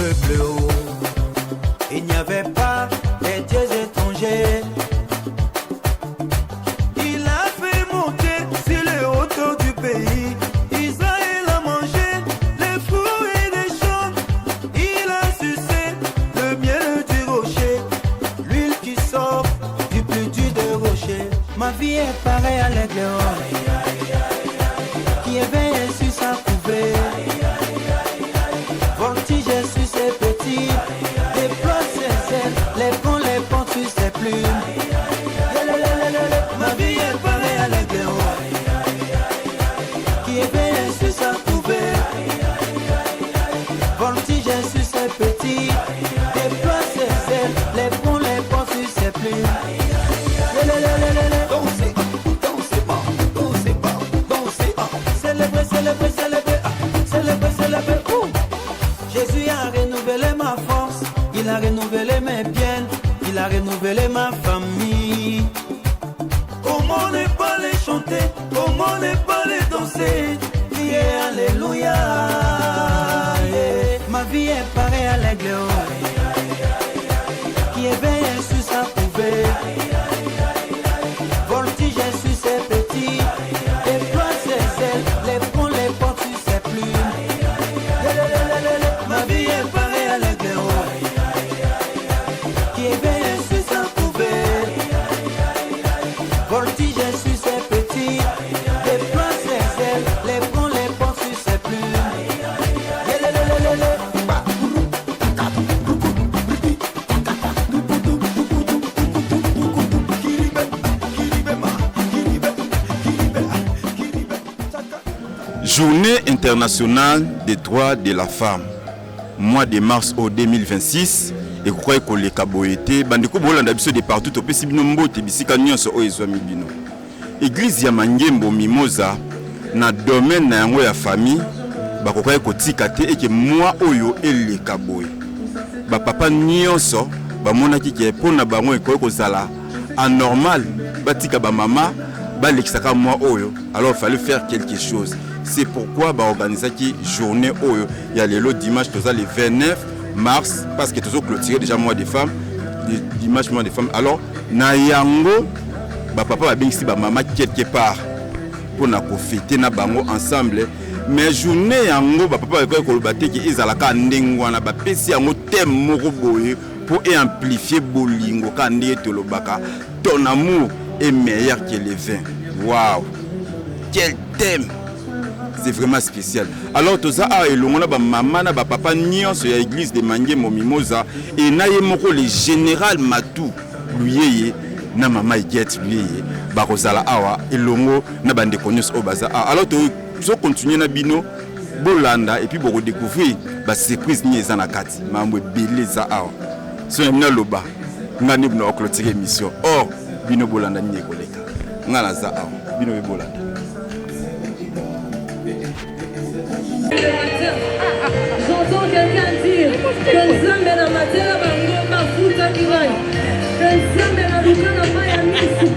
peuple haut. Il n'y avait pas les dieux étrangers. Il a fait monter sur les hauteurs du pays. Israël a mangé les fruits et les champs. Il a sucé le miel du rocher, l'huile qui sort du plus dur des rochers. Ma vie est pareille à l'aigle qui éveille sur sa couvée. Voltige sur ses petits, déploie ses ailes, les ponts sur ses plumes. Ma vie est pareille à l'aigle qui éveille sur sa couvée. Voltige sur ses petits, déploie ses ailes, les ponts sur ses plumes. Dansez, dansez pas, dansez pas, dansez pas. Célébrez, célébrez, célébrez, célébrez, célébrez. Jésus a renouvelé ma force, il a renouvelé mes biens, il a renouvelé ma famille. Comment ne pas les chanter, comment ne pas les danser, crier alléluia. Ma vie est pareille à l'aigle qui éveille sur sa couvée. Voltige sur ses petits, déploie ses ailes, les ponts sur ses plumes. Ma vie est pareille à l'aigle qui éveille sur sa couvée. Voltige sur ses petits, déploie ses ailes, les ponts sur ses plumes. Journée internationale des droits de la femme. Mois de mars au 2026. Et quoi que les caboyetés, bandeko bolanda biso de partout au pesi bino mbote bisika nyonso o ezwami bino. Église ya Mangembo Mimosa na domaine na yango ya famille bakoka kotika te eke moi oyo ele kaboye. Ba papa nyonso ba monaki ke pona bango ekoy kozala anormal batika ba mama ba lekisaka moi oyo. Alors il fallait faire quelque chose. C'est pourquoi ba organiser qui journée oyo ya lelo dimanche toza le 29 mars parce que toujours clôturer déjà mois de femmes, dimanche mois de femmes. Alors na yango ba papa ba bingisi ba mama quelque part pour na fêter na bango ensemble. Mais journée yango ba papa ba ko lobate ki ezalaka ndengwana ba pesi yango thème moko boye pour amplifier bolingo ka ndie to lobaka ton amour est meilleur que le vin. Waouh, quel thème! C'est vraiment spécial. Alors tout ça a elongona ba maman na ba papa nyonso ya église de Mangembo Mimosa et na ye moko le général Matou luyeye na mama Iget luyeye ba kozala awa elongo na bande konyos o baza. Alors to so continuer na bino bolanda et puis bo redécouvrir ba surprise ni eza na kati mambo beleza awa. So yamina loba ngani bino clôturer émission. Or bino bolanda ni koleka. Ngala za awa bino be bolanda. J'entends quelqu'un dire que Nzambe na matela bango mafuta kirai. Que Nzambe na luka na maya misu.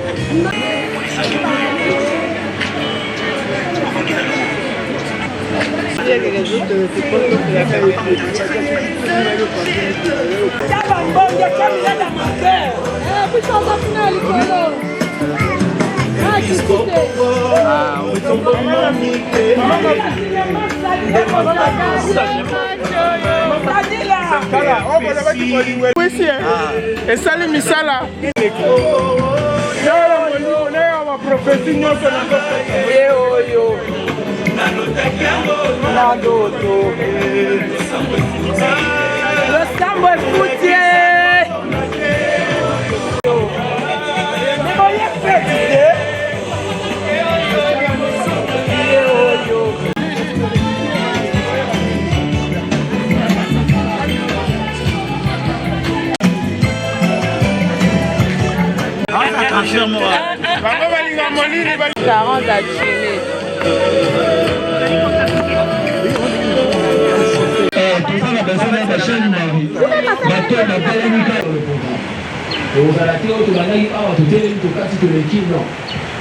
Et salut Misala. Le sambo est foutier.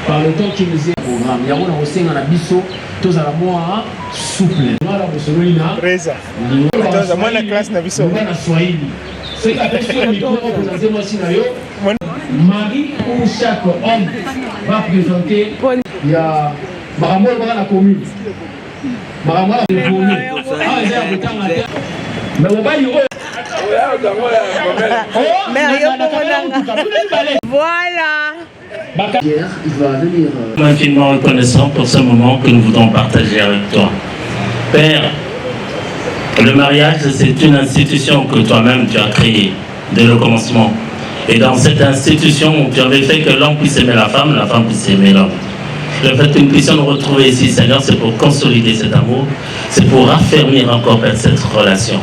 Par le temps qui nous est programme, il y a un souple. mwana classe na biso. Mwana Swahili. Ce qui a fait le micro, présentez-moi Sinayo. Marie ou chaque homme va présenter. Il y a Marambo dans la commune. Marambo dans la commune. Ah, il y a un temps à terre. Mais on va y aller. Voilà. Il va venir. Infiniment reconnaissant pour ce moment que nous voudrons partager avec toi. Père, le mariage, c'est une institution que toi-même tu as créée dès le commencement. Et dans cette institution, tu avais fait que l'homme puisse aimer la femme puisse aimer l'homme. Le fait que nous puissions nous retrouver ici, Seigneur, c'est pour consolider cet amour, c'est pour raffermir encore cette relation.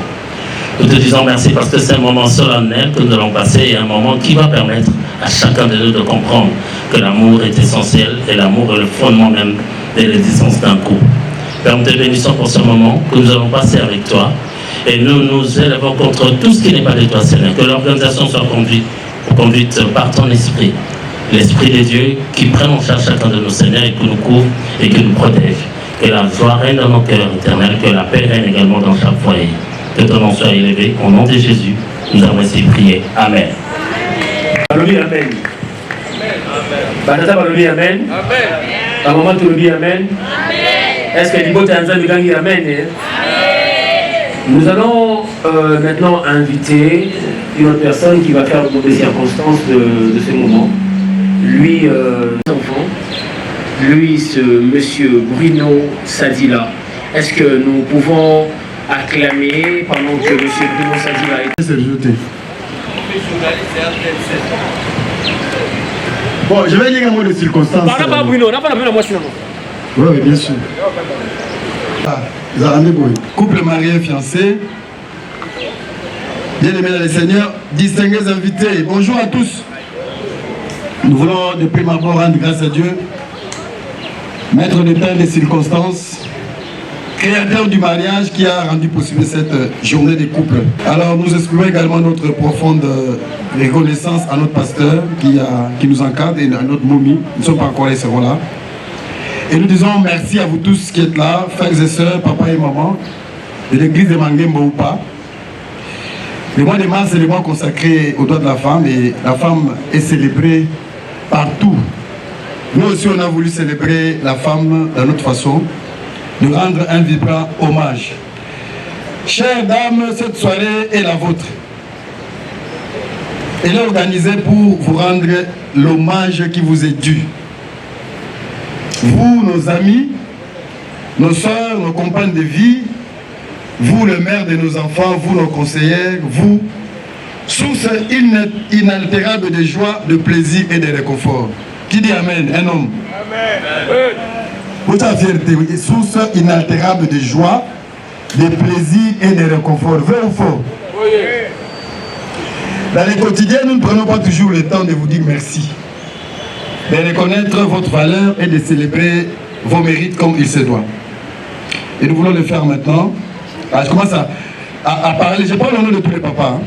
Nous te disons merci parce que c'est un moment solennel que nous allons passer et un moment qui va permettre à chacun de nous de comprendre que l'amour est essentiel et l'amour est le fondement même de l'existence d'un couple. Père, nous te bénissons pour ce moment que nous allons passer avec toi et nous nous élevons contre tout ce qui n'est pas de toi, Seigneur. Que l'organisation soit conduite par ton esprit, l'esprit de Dieu qui prenne en charge chacun de nos seigneurs et qui nous couvre et qui nous protège. Que la joie règne dans nos cœurs éternels, que la paix règne également dans chaque foyer. Que ton nom soit élevé. Au nom de Jésus, nous avons ainsi prié. Amen. Balobi Amen. Banata Balobi Amen. Ta maman te dit Amen. Est-ce que Libo Tanzan de Gangi Amen? Nous allons maintenant inviter une autre personne qui va faire des circonstances de ce moment. Lui, enfant, lui, ce monsieur Bruno Sadila. Est-ce que nous pouvons acclamer pendant que monsieur Bruno Sadila est rejeté? Bon, je vais dire un mot de circonstance. Bruno, on n'a pas la moi sinon. Oui, bien sûr. Couple marié, fiancé. Bien-aimés dans le Seigneur, distingués invités, bonjour à tous. Nous voulons de prime abord rendre grâce à Dieu, maître de temps des circonstances, créateur du mariage qui a rendu possible cette journée des couples. Alors nous exprimons également notre profonde reconnaissance à notre pasteur qui nous encadre et à notre momie. Nous ne sommes pas encore les seront là. Et nous disons merci à vous tous qui êtes là, frères et sœurs, papa et maman, de l'église de Mangembo ou pas. Le mois de mars, c'est le mois consacré aux droits de la femme et la femme est célébrée partout. Nous aussi, on a voulu célébrer la femme de notre façon, de rendre un vibrant hommage. Chères dames, cette soirée est la vôtre. Elle est organisée pour vous rendre l'hommage qui vous est dû. Vous, nos amis, nos soeurs, nos compagnes de vie, vous, le maire de nos enfants, vous, nos conseillères, vous, source inaltérable de joie, de plaisir et de réconfort. Qui dit Amen? Un homme. Amen. Votre fierté, source inaltérable de joie, de plaisir et de réconfort. Vrai ou faux? Oui. Dans le quotidien, nous ne prenons pas toujours le temps de vous dire merci, de reconnaître votre valeur et de célébrer vos mérites comme il se doit. Et nous voulons le faire maintenant. Alors, je commence à parler, je parle au nom de tous les papas. Hein.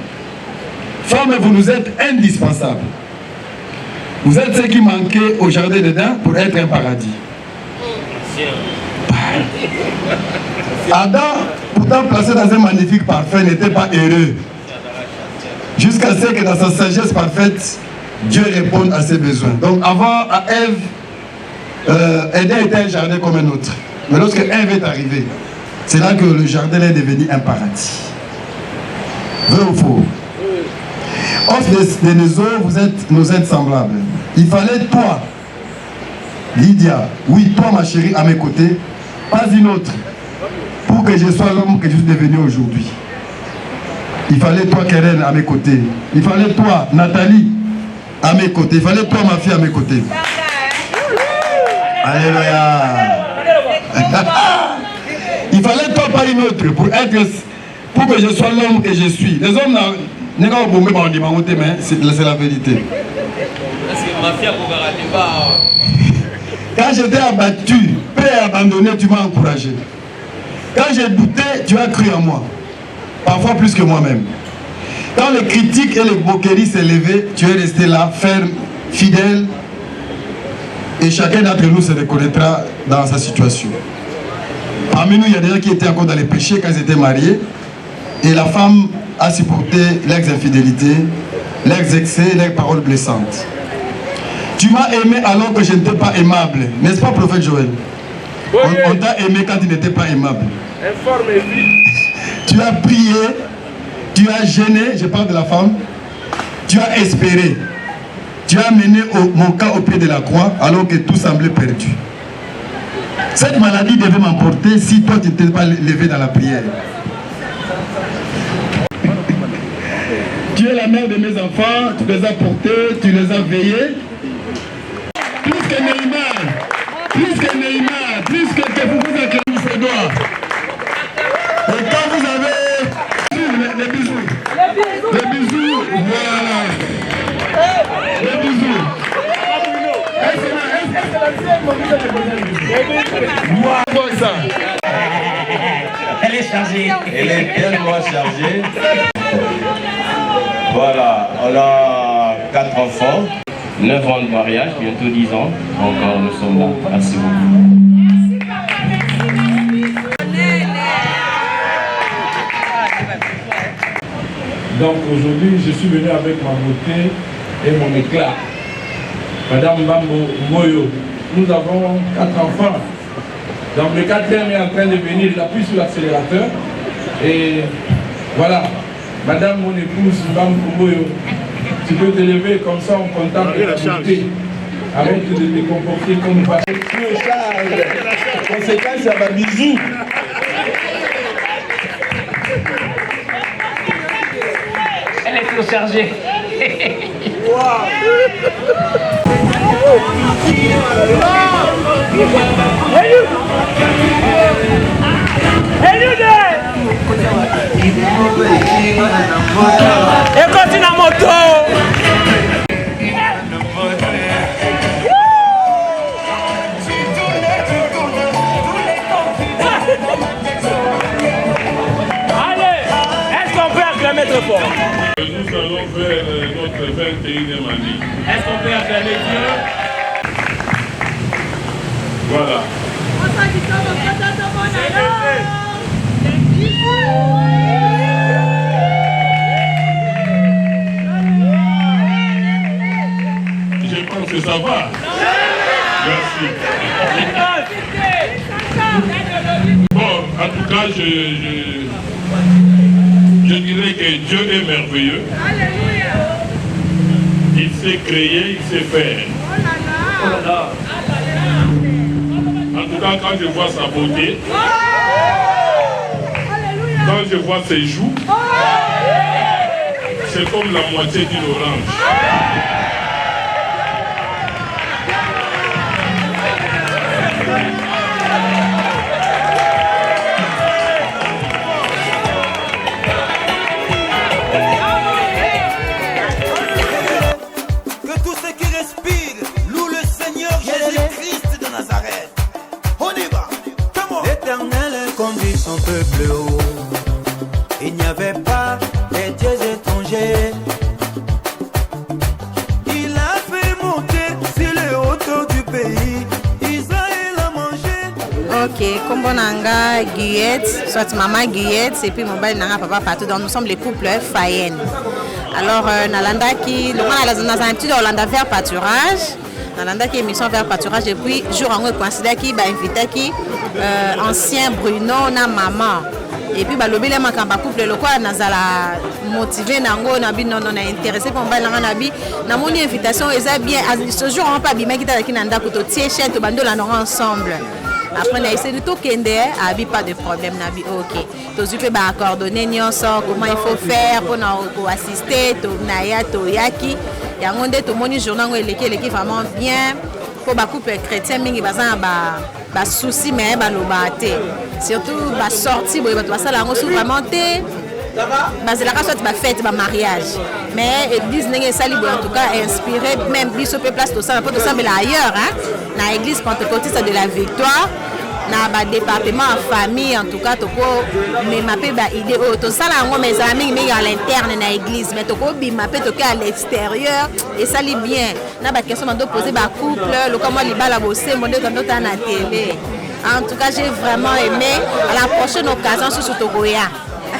Femmes, vous nous êtes indispensables. Vous êtes ceux qui manquaient au jardin d'Éden pour être un paradis. Adam, pourtant placé dans un magnifique parfum, n'était pas heureux. Jusqu'à ce que dans sa sagesse parfaite, Dieu réponde à ses besoins. Donc avant, à Ève, Éden était un jardin comme un autre. Mais lorsque Ève est arrivée, c'est là que le jardin est devenu un paradis. Vrai ou faux? Os de nos os, vous êtes nos êtres semblables. Il fallait toi, Lydia, oui, toi ma chérie, à mes côtés, pas une autre, pour que je sois l'homme que je suis devenu aujourd'hui. Il fallait toi, Keren, à mes côtés. Il fallait toi, Nathalie, à mes côtés. Il fallait toi, ma fille, à mes côtés. Alléluia. Il fallait toi, pas une autre, pour que je sois l'homme que je suis. Les hommes n'est pas au mais c'est la vérité. Quand j'étais abattu, père abandonné, tu m'as encouragé. Quand j'ai douté, tu as cru en moi. Parfois plus que moi-même. Quand les critiques et les moqueries s'élevaient, tu es resté là, ferme, fidèle. Et chacun d'entre nous se reconnaîtra dans sa situation. Parmi nous, il y a des gens qui étaient encore dans les péchés quand ils étaient mariés. Et la femme a supporté leurs infidélités, leurs excès, leurs paroles blessantes. Tu m'as aimé alors que je n'étais pas aimable. N'est-ce pas, prophète Joël? On t'a aimé quand tu n'étais pas aimable. Tu as prié, tu as gêné, je parle de la femme. Tu as espéré. Tu as mené mon cas au pied de la croix alors que tout semblait perdu. Cette maladie devait m'emporter si toi tu n'étais pas levé dans la prière. Tu es la mère de mes enfants, tu les as portés, tu les as veillés. Plus que Neymar, plus que vous a claqué ses doigts. Et quand vous avez les bisous, voilà. Les bisous. Elle est chargée. Elle est tellement chargée. Voilà, on a 4 enfants. 9 ans de mariage, bientôt 10 ans. Encore, nous sommes là. Merci beaucoup. Donc aujourd'hui, je suis venu avec ma beauté et mon éclat. Madame Bambo Moyo, nous avons 4 enfants. Donc le 4e est en train de venir, il appuie sur l'accélérateur. Et voilà, Madame mon épouse Bambo Moyo, tu peux te lever comme ça, on contemple la beauté. Arrête de te comporter comme pas. Conséquence, ça va bisous. Elle est surchargée. Et continue la moto. Allez, est-ce qu'on peut acclamer très fort? Nous allons faire notre 21e année. Est-ce qu'on peut acclamer Dieu? Voilà. Je pense que ça va. Merci. Bon, en tout cas, je dirais que Dieu est merveilleux. Il sait créer, il sait faire. En tout cas, quand je vois sa beauté, quand je vois ses joues, c'est comme la moitié d'une orange. Que tous ceux qui respirent louent le Seigneur Jésus-Christ de Nazareth. On y va. L'Éternel conduit son peuple haut. Il n'y avait pas de dieux étrangers. Il a fait monter sur les hauteurs du pays. Israël a mangé. Ok, comme Bonanga, Guyette, soit maman Guyette, et puis mon bel nanga papa partout. Donc nous sommes les couples Fayen. Alors, Nalanda qui, dans un petit Hollanda vers pâturage. Nalanda qui émission vers pâturage et puis jour en coïncide qui va inviter qui ancien Bruno na maman et puis ba lobile ma kamba couple lokwa nazala motivé nango na bi non intéressé pour ba langa na bi na moni invitation eza bien ce jour on pas bi maki ta ki nanda ko to tie chaîne to bando la ensemble. Après, on a essayé de tout kender, pas de problème, nabi ok. Tu peux coordonner comment il faut faire pour assister, naya, yaki. Il y a un monde journal où l'équipe vraiment bien pour les couples chrétiens, mais ils ont souci mais surtout la sortie, ils vont ça la vraiment c'est la soit ma fête, ma mariage. Mais l'église n'est pas en tout cas inspiré, même plus sur place tout ça, tout ça mais ailleurs, hein. Dans l'église pentecôtiste de la Victoire, dans le département en famille, en tout cas, tu peux m'appeler idée. Tout ça là, mes amis, mais à l'interne dans l'église, mais tu peux m'appeler à l'extérieur et ça lit bien. Dans la question de poser ma couple, le comment il va la bosser, mon Dieu, comme à la télé. En tout cas, j'ai vraiment aimé. À la prochaine occasion, sur Togoya.